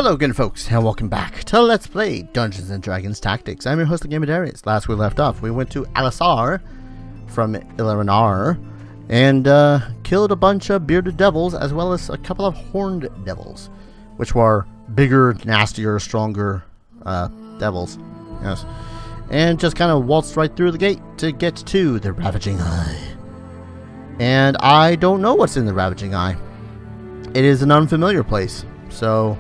Hello again, folks, and welcome back to Let's Play Dungeons & Dragons Tactics. I'm your host, the Game of Darius. Last we left off, we went to Alisar from Ilarinar and killed a bunch of bearded devils, as well as a couple of horned devils, which were bigger, nastier, stronger devils. Yes. And just kind of waltzed right through the gate to get to the Ravaging Eye. And I don't know what's in the Ravaging Eye. It is an unfamiliar place, so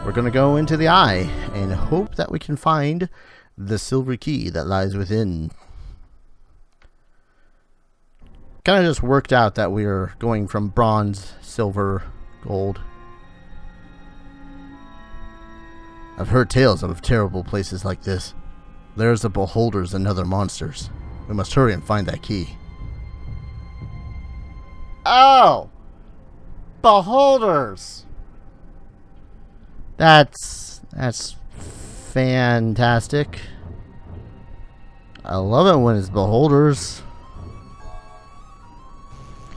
we're going to go into the eye and hope that we can find the silver key that lies within. Kind of just worked out that we are going from bronze, silver, gold. I've heard tales of terrible places like this. There's the beholders and other monsters. We must hurry and find that key. Oh! Beholders! That's fantastic. I love it when it's beholders.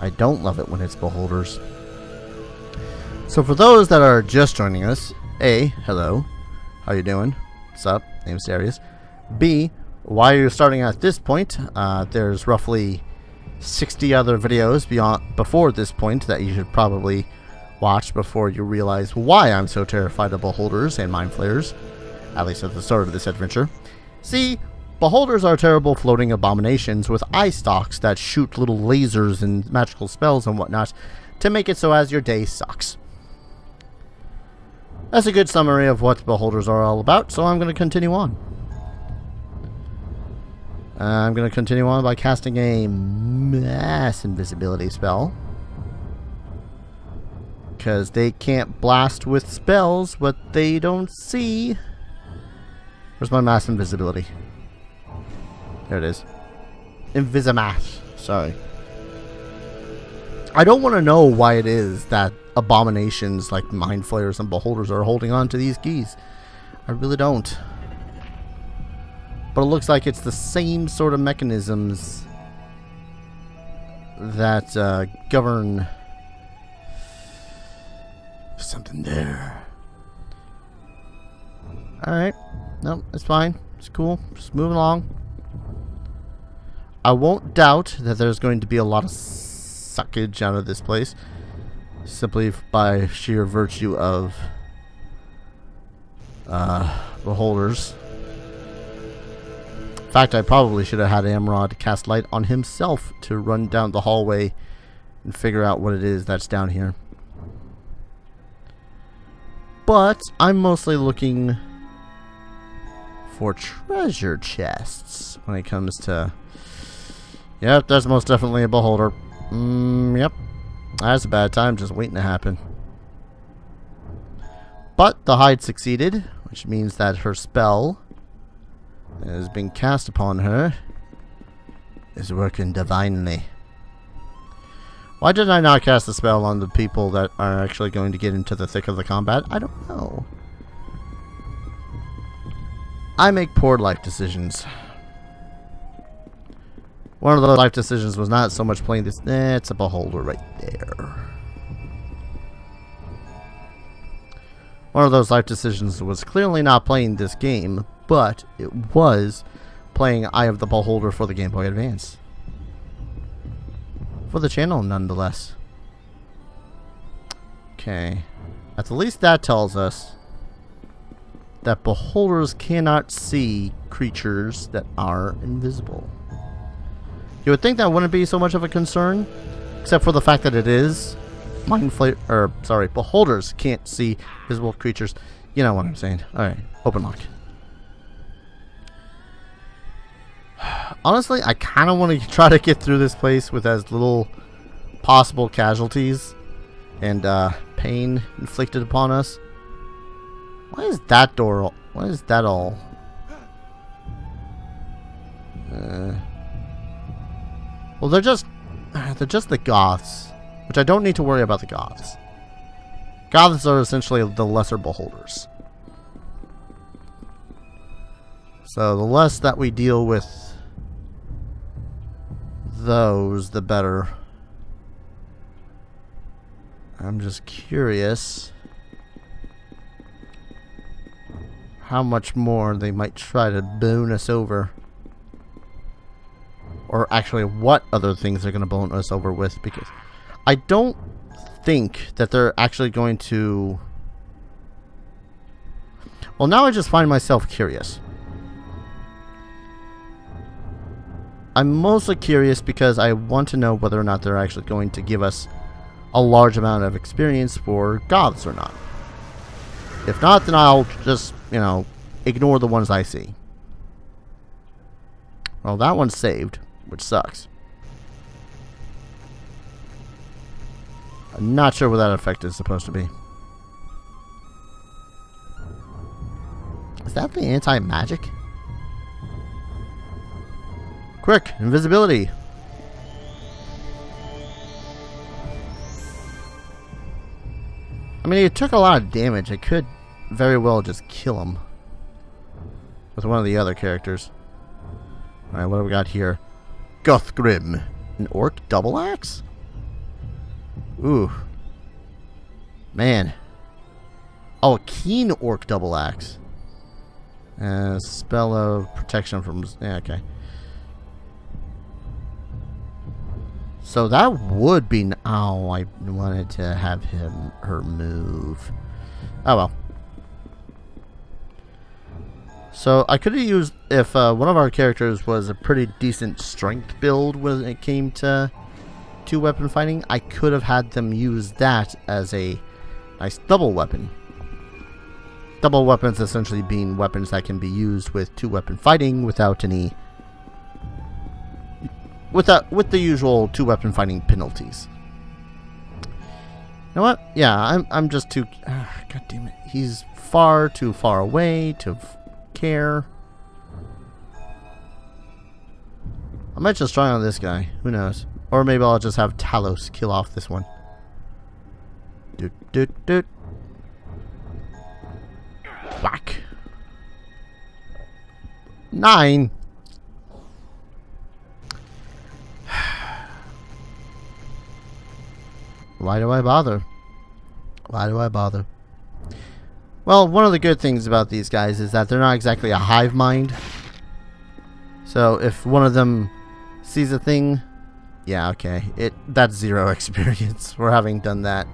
I don't love it when it's beholders. So for those that are just joining us, A, hello. How you doing? What's up? Name's Darius. B, why are you starting at this point? There's roughly 60 other videos before this point that you should probably watch before you realize why I'm so terrified of beholders and mind flayers, at least at the start of this adventure. See, beholders are terrible floating abominations with eye stalks that shoot little lasers and magical spells and whatnot to make it so as your day sucks. That's a good summary of what beholders are all about, so I'm going to continue on. I'm going to continue on by casting a mass invisibility spell. Because they can't blast with spells what they don't see. Where's my mass invisibility? There it is. Invisimass. Sorry. I don't want to know why it is that abominations like mind flayers and beholders are holding on to these keys. I really don't. But it looks like it's the same sort of mechanisms that govern something there. Alright. No, it's fine. It's cool. Just moving along. I won't doubt that there's going to be a lot of suckage out of this place. Simply by sheer virtue of beholders. In fact, I probably should have had Amrod cast light on himself to run down the hallway and figure out what it is that's down here. But I'm mostly looking for treasure chests when it comes to... Yep, there's most definitely a beholder. Yep. That's a bad time just waiting to happen. But the hide succeeded, which means that her spell that has been cast upon her is working divinely. Why did I not cast the spell on the people that are actually going to get into the thick of the combat? I don't know. I make poor life decisions. One of those life decisions was not so much playing this. It's a beholder right there. One of those life decisions was clearly not playing this game, but it was playing Eye of the Beholder for the Game Boy Advance. For the channel, nonetheless. Okay. At the least that tells us that beholders cannot see creatures that are invisible. You would think that wouldn't be so much of a concern, except for the fact that it is. Beholders can't see visible creatures. You know what I'm saying. Alright, open lock. Honestly, I kind of want to try to get through this place with as little possible casualties and pain inflicted upon us. Why is that door? Why is that all? Well, they're just the goths, which I don't need to worry about the goths. Goths are essentially the lesser beholders. So the less that we deal with those, the better. I'm just curious how much more they might try to bone us over. Or actually what other things they're going to bone us over with, because I don't think that they're actually going to... Well, now I just find myself curious. I'm mostly curious because I want to know whether or not they're actually going to give us a large amount of experience for goths or not. If not, then I'll just, you know, ignore the ones I see. Well, that one's saved, which sucks. I'm not sure what that effect is supposed to be. Is that the anti-magic? Quick, invisibility. I mean, he took a lot of damage. I could very well just kill him with one of the other characters. Alright, what do we got here? Guthgrim. An orc double axe? Ooh. Man. Oh, a keen orc double axe. Spell of protection from... Yeah, okay. So that would be... Oh, I wanted to have her move. Oh, well. So I could have used... If one of our characters was a pretty decent strength build when it came to two-weapon fighting, I could have had them use that as a nice double weapon. Double weapons essentially being weapons that can be used with two-weapon fighting without any... with the usual two-weapon fighting penalties. You know what? Yeah, I'm just too... God damn it. He's far too far away to care. I might just try on this guy. Who knows? Or maybe I'll just have Talos kill off this one. Doot doot doot. Whack. 9. Why do I bother? Why do I bother? Well, one of the good things about these guys is that they're not exactly a hive mind. So if one of them sees a thing, yeah, okay, that's 0 experience for having done that.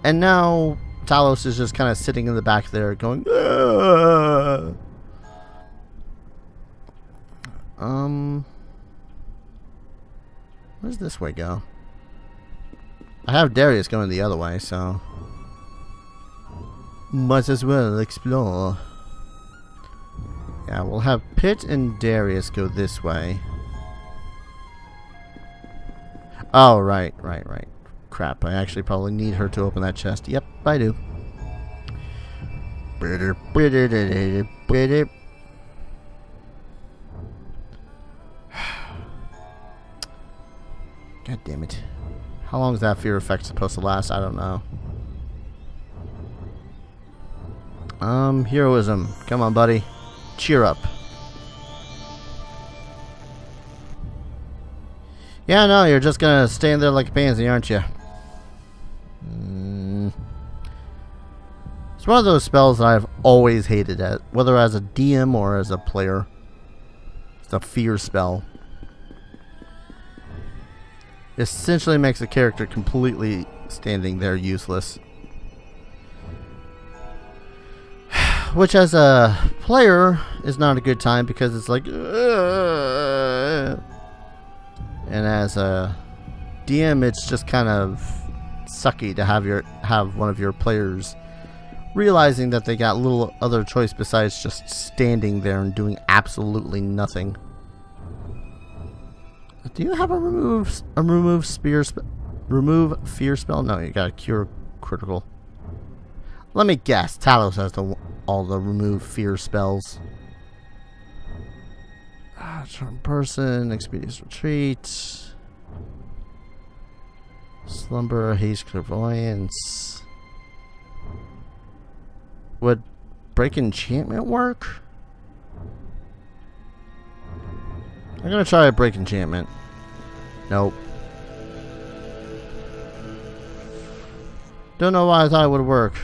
And now Talos is just kind of sitting in the back there going, Aah! Where's this way go? I have Darius going the other way, so might as well explore. Yeah, we'll have Pitt and Darius go this way. Oh, right. Crap, I actually probably need her to open that chest. Yep, I do. God damn it. How long is that fear effect supposed to last? I don't know. Heroism. Come on, buddy. Cheer up. Yeah, no, you're just gonna stand there like a pansy, aren't you? It's one of those spells that I've always hated, whether as a DM or as a player. It's a fear spell. Essentially makes a character completely standing there useless. Which as a player is not a good time because it's like... And as a DM, it's just kind of sucky to have one of your players realizing that they got little other choice besides just standing there and doing absolutely nothing. Do you have a remove fear spell? No, you got a cure critical. Let me guess. Talos has all the remove fear spells. Charm person, expeditious retreat, slumber, haste, clairvoyance. Would break enchantment work? I'm gonna try a break enchantment. Nope. Don't know why I thought it would work.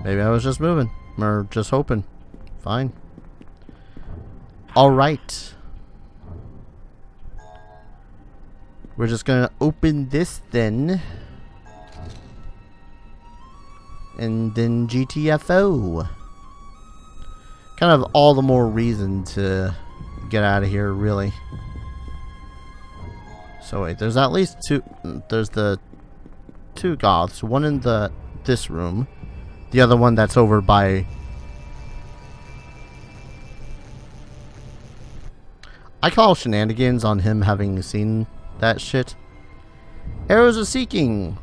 Maybe I was just moving. Or just hoping. Fine. Alright. We're just gonna open this then. And then GTFO. Kind of all the more reason to get out of here, really. So wait, there's at least two. There's the two goths. One in this room. The other one that's over by. I call shenanigans on him having seen that shit. Arrows of Seeking.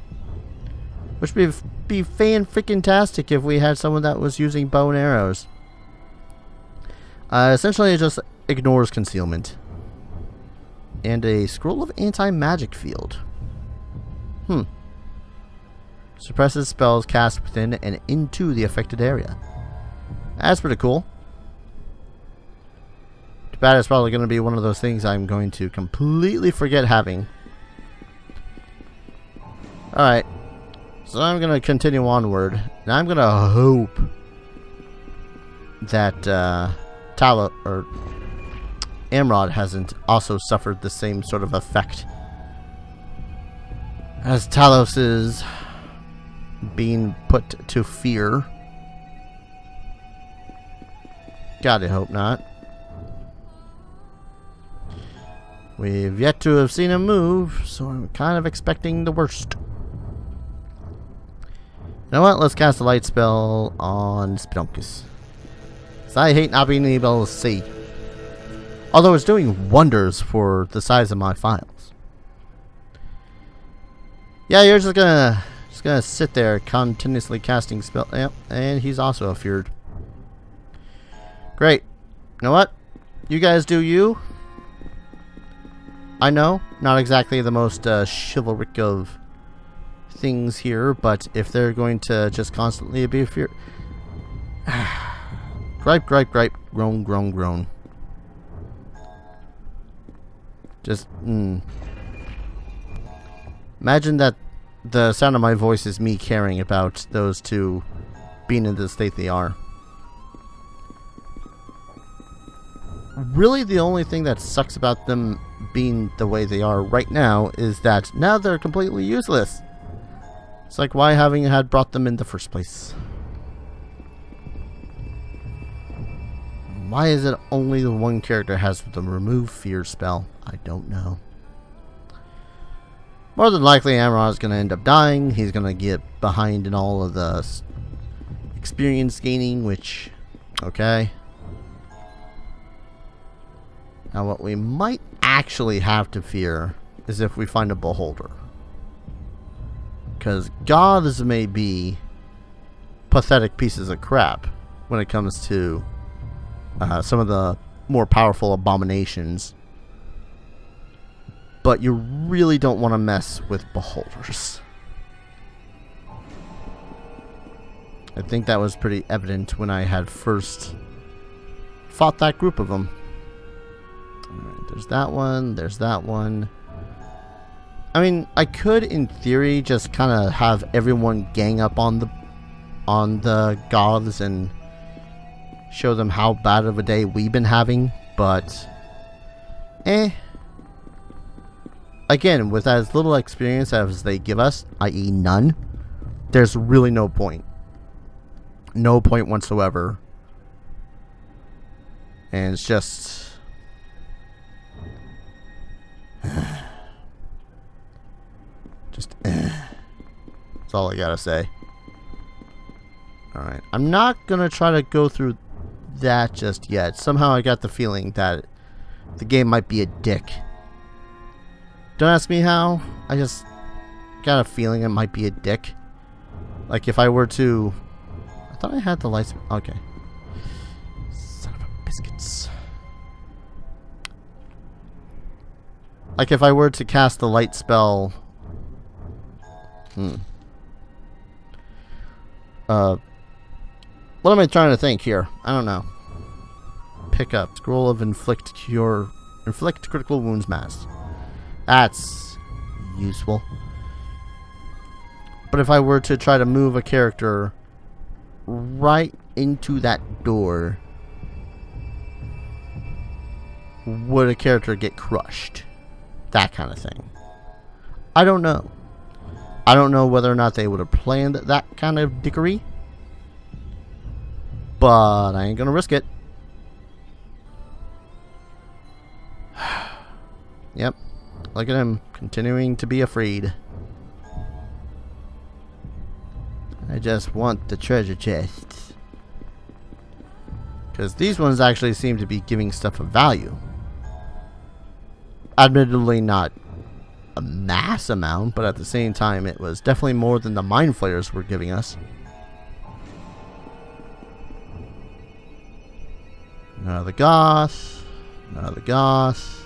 Which would be fan-freaking-tastic if we had someone that was using bow and arrows. Essentially, it just ignores concealment. And a scroll of anti-magic field. Suppresses spells cast within and into the affected area. That's pretty cool. Too bad it's probably going to be one of those things I'm going to completely forget having. Alright. So I'm going to continue onward. And I'm going to hope that Amrod hasn't also suffered the same sort of effect as Talos is being put to fear. Gotta hope not. We've yet to have seen him move, so I'm kind of expecting the worst. You know what? Let's cast a light spell on Spelunkus. So I hate not being able to see. Although it's doing wonders for the size of my files. Yeah, you're just gonna sit there continuously casting spell. Yep, and he's also feared. Great. You know what? You guys do you. I know, not exactly the most chivalric of things here, but if they're going to just constantly be feared. Gripe, gripe, gripe, groan, groan, groan. Just, Imagine that the sound of my voice is me caring about those two being in the state they are. Really, the only thing that sucks about them being the way they are right now is that now they're completely useless. It's like, why haven't you had brought them in the first place? Why is it only the one character has the remove fear spell? I don't know. More than likely, Amrod is going to end up dying. He's going to get behind in all of the experience gaining, which, okay. Now, what we might actually have to fear is if we find a beholder. Because goths may be pathetic pieces of crap when it comes to some of the more powerful abominations. But you really don't want to mess with beholders. I think that was pretty evident when I had first fought that group of them. Alright, there's that one, there's that one. I mean, I could, in theory, just kind of have everyone gang up on the goths and show them how bad of a day we've been having, but again, with as little experience as they give us, i.e. none, there's really no point. No point whatsoever. And it's just that's all I gotta say. Alright, I'm not gonna try to go through that just yet. Somehow I got the feeling that the game might be a dick. Don't ask me how. I just got a feeling it might be a dick. Like if I were to... I thought I had the lights... Okay. Son of a biscuits. Like if I were to cast the light spell... What am I trying to think here? I don't know. Pick up. Scroll of inflict critical wounds mass. That's useful. But if I were to try to move a character right into that door, would a character get crushed? That kind of thing. I don't know. I don't know whether or not they would have planned that kind of dickery. But I ain't gonna risk it. Yep. Look at him continuing to be afraid. I just want the treasure chests. Because these ones actually seem to be giving stuff of value. Admittedly not a mass amount, but at the same time it was definitely more than the mind flayers were giving us. Another goth. Another goth.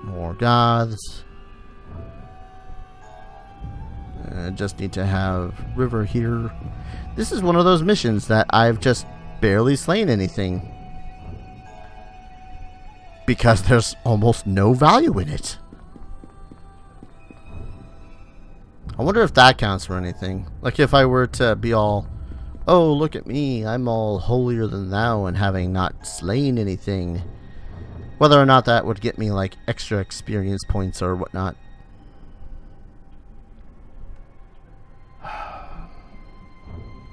More goths. I just need to have River here. This is one of those missions that I've just barely slain anything. Because there's almost no value in it. I wonder if that counts for anything. Like if I were to be all, oh, look at me, I'm all holier than thou and having not slain anything. Whether or not that would get me like extra experience points or whatnot.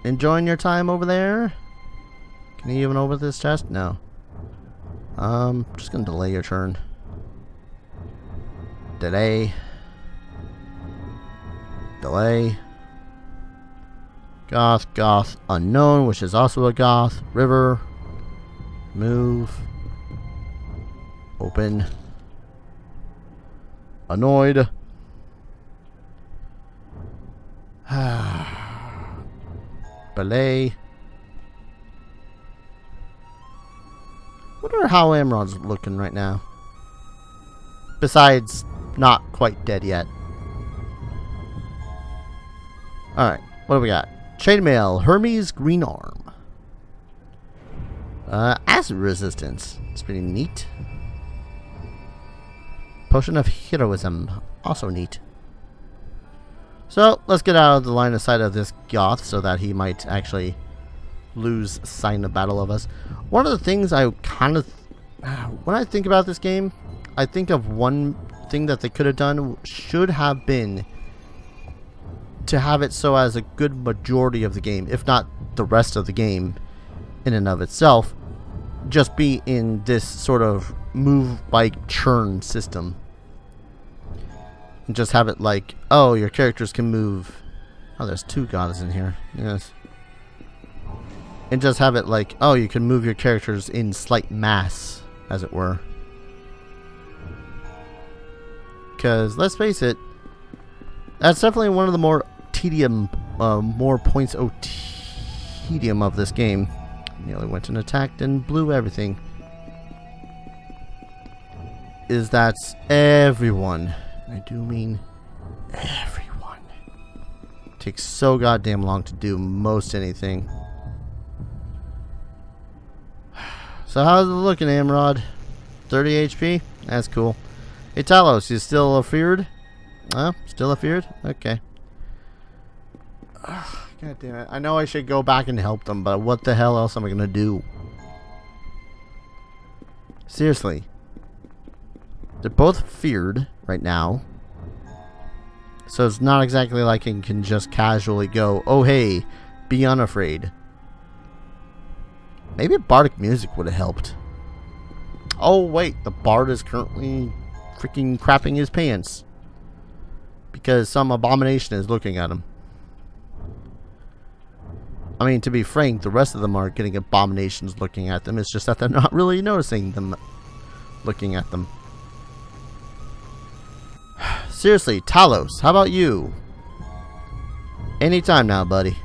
Enjoying your time over there? Can you even open this chest? No. Just gonna delay your turn. Delay. Delay. Goth, goth, unknown, which is also a goth. River. Move. Open. Annoyed. Belay. Wonder how Amron's looking right now. Besides, not quite dead yet. Alright, what do we got? Chainmail, Hermes Green Arm. Acid resistance. It's pretty neat. Potion of Heroism. Also neat. So, let's get out of the line of sight of this goth so that he might actually lose sight of battle of us. One of the things I kind of... when I think about this game, I think of one thing that they could have done should have been to have it so as a good majority of the game, if not the rest of the game in and of itself, just be in this sort of move by churn system. And just have it like, oh, your characters can move. Oh, there's two gods in here. Yes. And just have it like, oh, you can move your characters in slight mass, as it were. Because, let's face it, that's definitely one of the more more points tedium of this game. Nearly went and attacked and blew everything. Is that everyone, I do mean everyone, takes so goddamn long to do most anything. So how's it looking, Amrod? 30 HP? That's cool. Hey Talos, you still afeared? Still afeared? Okay. God damn it. I know I should go back and help them, but what the hell else am I gonna do? Seriously. They're both feared right now. So it's not exactly like I can just casually go, oh hey, be unafraid. Maybe bardic music would have helped. Oh wait, the bard is currently freaking crapping his pants. Because some abomination is looking at him. I mean, to be frank, the rest of them are getting abominations looking at them. It's just that they're not really noticing them looking at them. Seriously, Talos, how about you? Anytime now, buddy.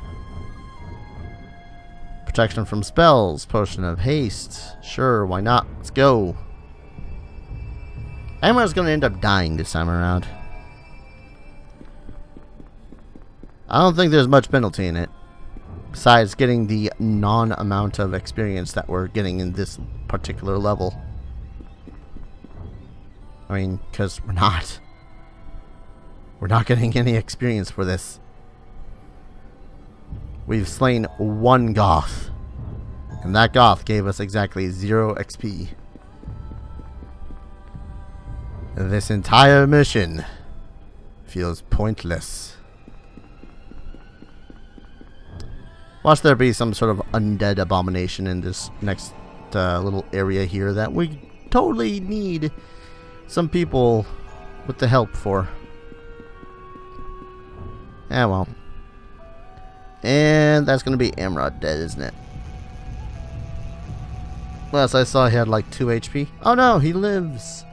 Protection from spells, potion of haste. Sure, why not? Let's go. Amra's gonna end up dying this time around. I don't think there's much penalty in it. Besides getting the non-amount of experience that we're getting in this particular level. I mean, because we're not. We're not getting any experience for this. we've slain one goth. And that goth gave us exactly 0 XP. This entire mission feels pointless. Watch there be some sort of undead abomination in this next little area here that we totally need some people with the help for. Yeah, well. And that's going to be Amrod dead, isn't it? Last I saw he had like 2 HP. Oh no, he lives.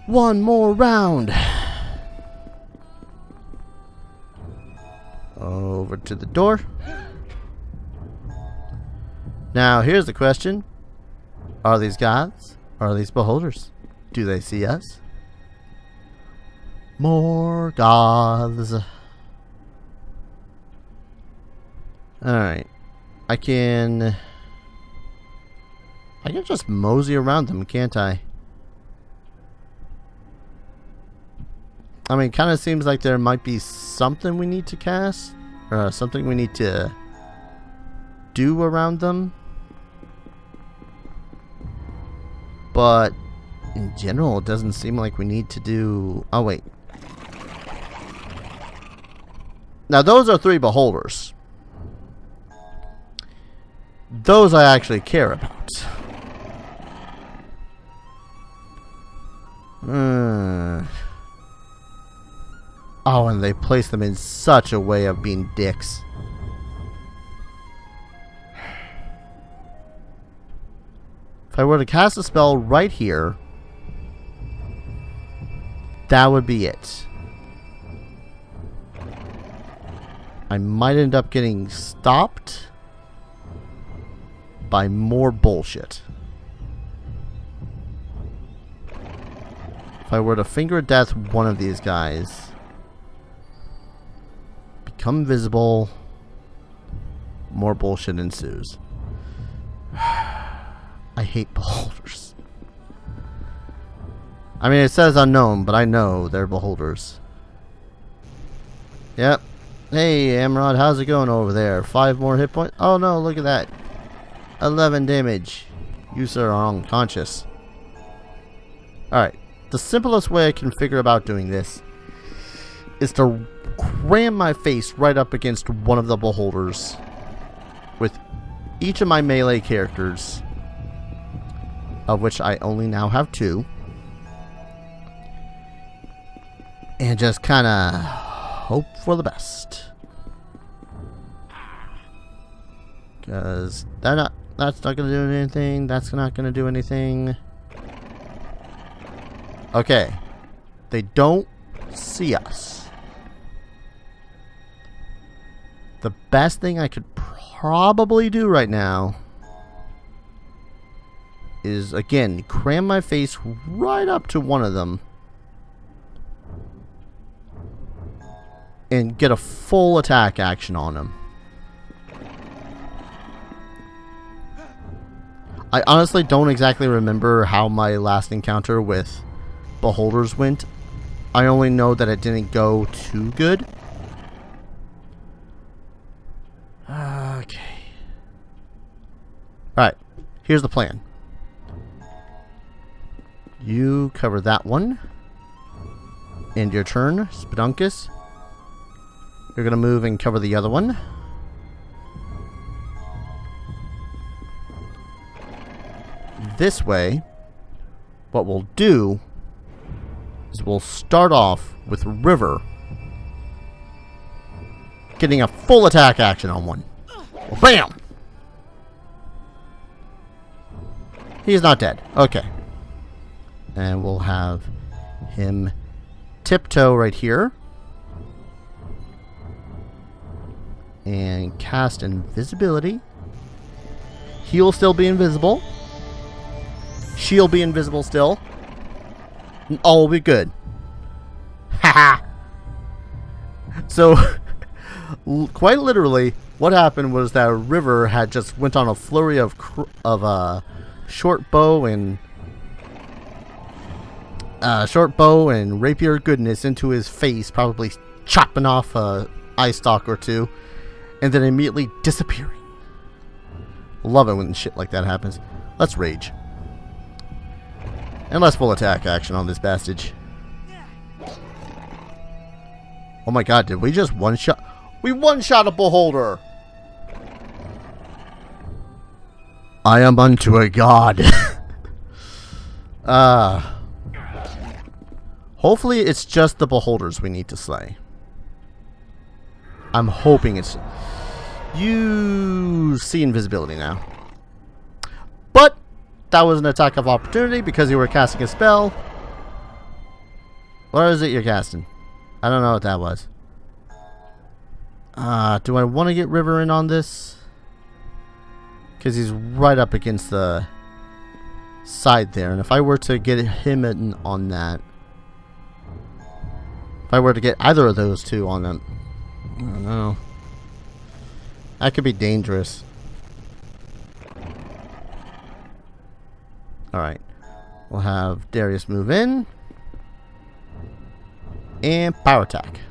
One more round. Over to the door. Now here's the question. Are these gods? Are these beholders? Do they see us? More gods. Alright. I can just mosey around them, can't I? I mean, kind of seems like there might be something we need to cast. Or something we need to do around them. But in general, it doesn't seem like we need to do... Oh, wait. Now, those are 3 beholders. Those I actually care about. Oh, and they place them in such a way of being dicks. If I were to cast a spell right here, that would be it. I might end up getting stopped by more bullshit. If I were to finger death one of these guys, become visible, more bullshit ensues. I hate beholders. I mean, it says unknown, but I know they're beholders. Yep. Hey, Amrod, how's it going over there? 5 more hit points? Oh no, look at that. 11 damage. You, sir, are unconscious. Alright. The simplest way I can figure about doing this is to cram my face right up against one of the beholders with each of my melee characters, of which I only now have 2, and just kind of hope for the best, because that's not going to do anything. That's not going to do anything. Okay, they don't see us. The best thing I could probably do right now is, again, cram my face right up to one of them and get a full attack action on him. I honestly don't exactly remember how my last encounter with beholders went. I only know that it didn't go too good. Okay. Alright, here's the plan. You cover that one. End your turn, Spedunkus. You're going to move and cover the other one. This way, what we'll do is we'll start off with River getting a full attack action on one. Well, bam! He's not dead. Okay. And we'll have him tiptoe right here. And cast invisibility. He'll still be invisible. She'll be invisible still. And all will be good. Haha! So, quite literally, what happened was that River had just went on a flurry of short bow and rapier goodness into his face, probably chopping off eye stalk or two, and then immediately disappearing. Love it when shit like that happens. Let's rage. And let's full attack action on this bastard. Oh my god, did we just one-shot? We one-shot a beholder! I am unto a god. Hopefully it's just the beholders we need to slay. I'm hoping it's... You see invisibility now. But that was an attack of opportunity because you were casting a spell. What is it you're casting? I don't know what that was. Do I want to get River in on this? Because he's right up against the side there. And if I were to get him in on that... If I were to get either of those two on them... I don't know. That could be dangerous. Alright. We'll have Darius move in. And power attack.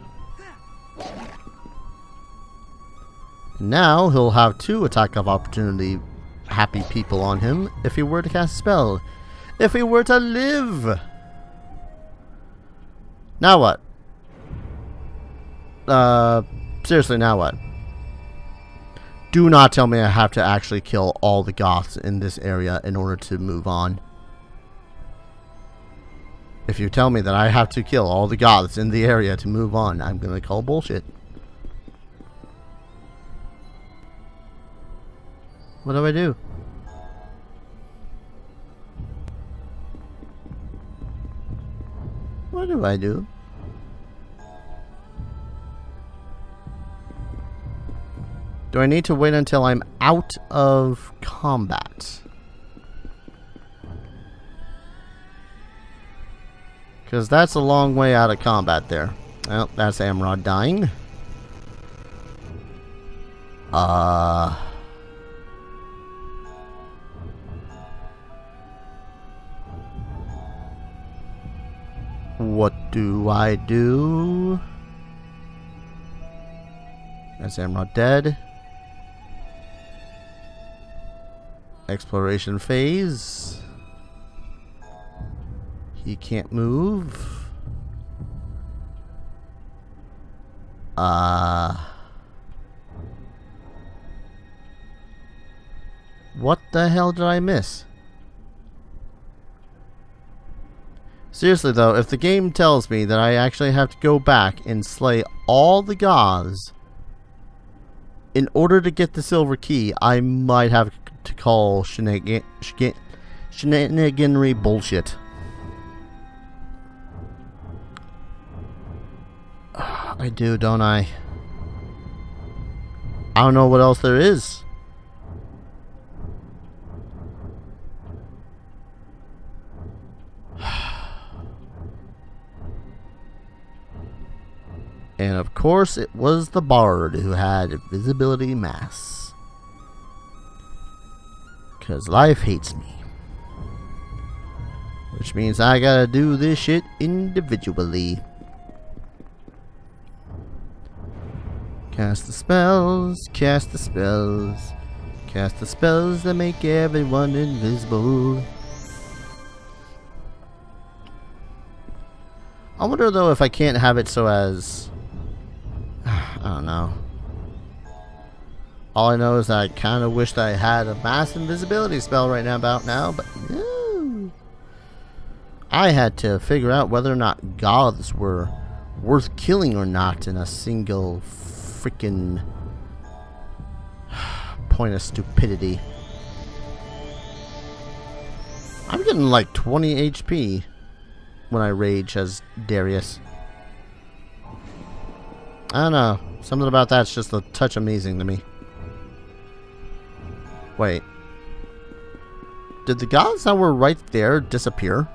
Now he'll have 2 attack of opportunity happy people on him if he were to cast a spell. If he were to live. Now what? Seriously, now what? Do not tell me I have to actually kill all the goths in this area in order to move on. If you tell me that I have to kill all the goths in the area to move on, I'm gonna call bullshit. What do I do? What do I do? Do I need to wait until I'm out of combat? Because that's a long way out of combat there. Well, that's Amrod dying. What do I do? That's Amrod dead. Exploration phase. He can't move. What the hell did I miss? Seriously though, if the game tells me that I actually have to go back and slay all the goths in order to get the silver key, I might have to call shenaniganry bullshit. I do, don't I? I don't know what else there is. And of course it was the bard who had visibility mass. 'Cause life hates me. Which means I gotta do this shit individually. Cast the spells, cast the spells, cast the spells that make everyone invisible. I wonder though if I can't have it so as... I don't know. All I know is that I kind of wish that I had a mass invisibility spell right now about now, but no. I had to figure out whether or not goths were worth killing or not in a single freaking point of stupidity. I'm getting like 20 HP when I rage as Darius. I don't know. Something about that's just a touch amazing to me. Wait. Did the gods that were right there disappear?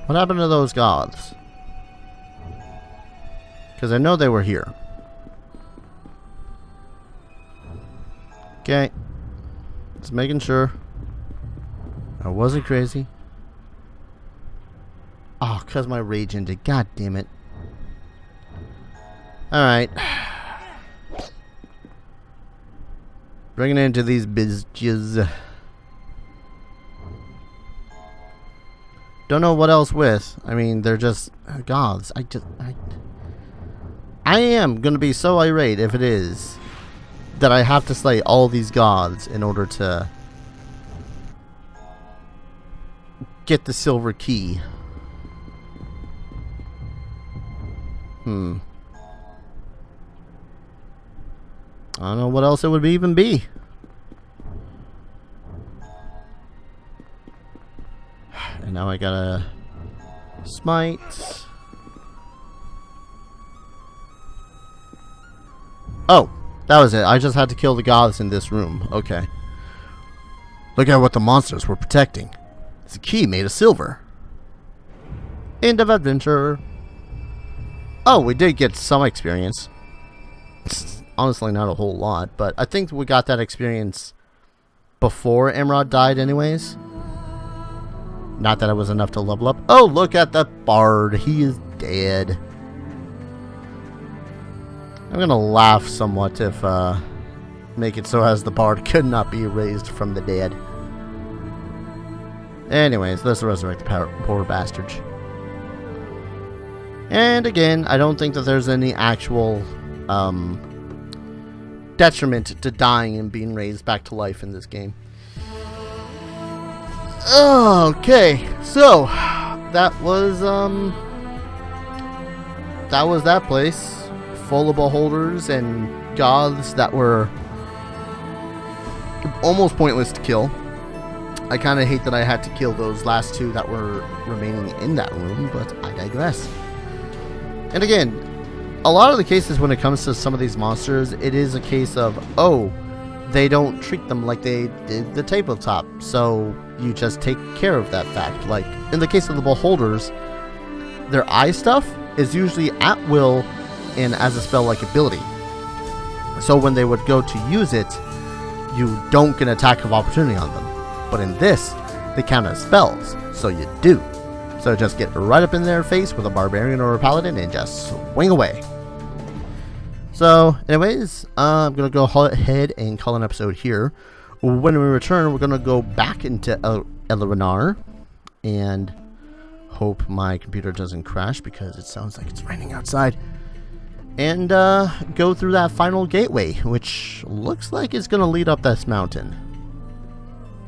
What happened to those gods? Because I know they were here. Okay. Just making sure I wasn't crazy. Oh, because my rage ended. God damn it. Alright. Bringing it into these bitches. Don't know what else with. I mean, they're just gods. I am gonna be so irate if it is that I have to slay all these gods in order to get the silver key. I don't know what else it would even be. And now I gotta smite. Oh, that was it. I just had to kill the gods in this room. Okay. Look at what the monsters were protecting. It's a key made of silver. End of adventure. Oh, we did get some experience. Honestly, not a whole lot, but I think we got that experience before Emerald died anyways. Not that it was enough to level up. Oh, look at the bard. He is dead. I'm gonna laugh somewhat if make it so as the bard could not be raised from the dead. Anyways, let's resurrect the poor bastards. And again, I don't think that there's any actual detriment to dying and being raised back to life in this game. Okay, so that was that place full of beholders and gods that were almost pointless to kill. I kind of hate that I had to kill those last two that were remaining in that room, but I digress. And again, a lot of the cases when it comes to some of these monsters, it is a case of, oh, they don't treat them like they did the tabletop, so you just take care of that fact. Like, in the case of the beholders, their eye stuff is usually at will and as a spell-like ability. So when they would go to use it, you don't get an attack of opportunity on them. But in this, they count as spells, so you do. So just get right up in their face with a barbarian or a paladin and just swing away. So, anyways, I'm going to go ahead and call an episode here. When we return, we're going to go back into Elerenar and hope my computer doesn't crash because it sounds like it's raining outside. And go through that final gateway, which looks like it's going to lead up this mountain.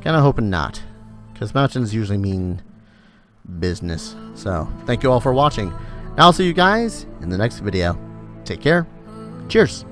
Kind of hoping not, because mountains usually mean business. So, thank you all for watching. And I'll see you guys in the next video. Take care. Cheers.